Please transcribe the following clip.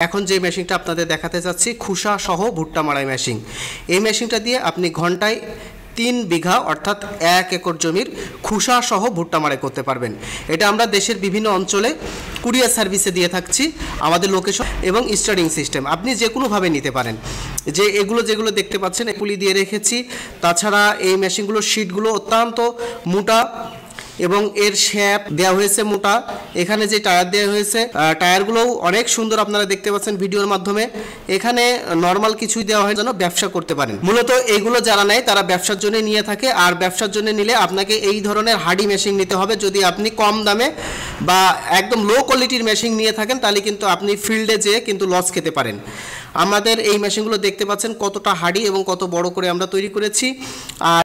এখন যে মেশিনটা আপনাদের দেখাতে যাচ্ছি খুসা সহ ভুট্টা মাড়াই মেশিন। এই মেশিনটা দিয়ে আপনি ঘন্টায় 3 বিঘা অর্থাৎ 1 একর জমির খুসা সহ ভুট্টা মাড়াই করতে পারবেন। এটা আমরা দেশের বিভিন্ন অঞ্চলে কুরিয়ার সার্ভিসে দিয়ে থাকছি। আমাদের লোকেশন এবং স্টার্টিং সিস্টেম আপনি যে কোনোভাবে নিতে পারেন। যে যেগুলো দেখতে পাচ্ছেন এগুলি দিয়ে রেখেছি। তাছাড়া এই মেশিনগুলোর শিটগুলো অত্যন্ত মোটা এবং এর শেপ দেওয়া হয়েছে মোটা। এখানে যে টায়ার দেওয়া হয়েছে টায়ারগুলোও অনেক সুন্দর, আপনারা দেখতে পাচ্ছেন ভিডিওর মাধ্যমে। এখানে নর্মাল কিছুই দেওয়া হয় যেন ব্যবসা করতে পারেন। মূলত এইগুলো যারা নেয় তারা ব্যবসার জন্য নিয়ে থাকে, আর ব্যবসার জন্য নিলে আপনাকে এই ধরনের হার্ডি মেশিন নিতে হবে। যদি আপনি কম দামে বা একদম লো কোয়ালিটির মেশিন নিয়ে থাকেন তাহলে কিন্তু আপনি ফিল্ডে যেয়ে কিন্তু লস খেতে পারেন। আমাদের এই মেশিনগুলো দেখতে পাচ্ছেন কতটা হার্ডি এবং কত বড় করে আমরা তৈরি করেছি। আর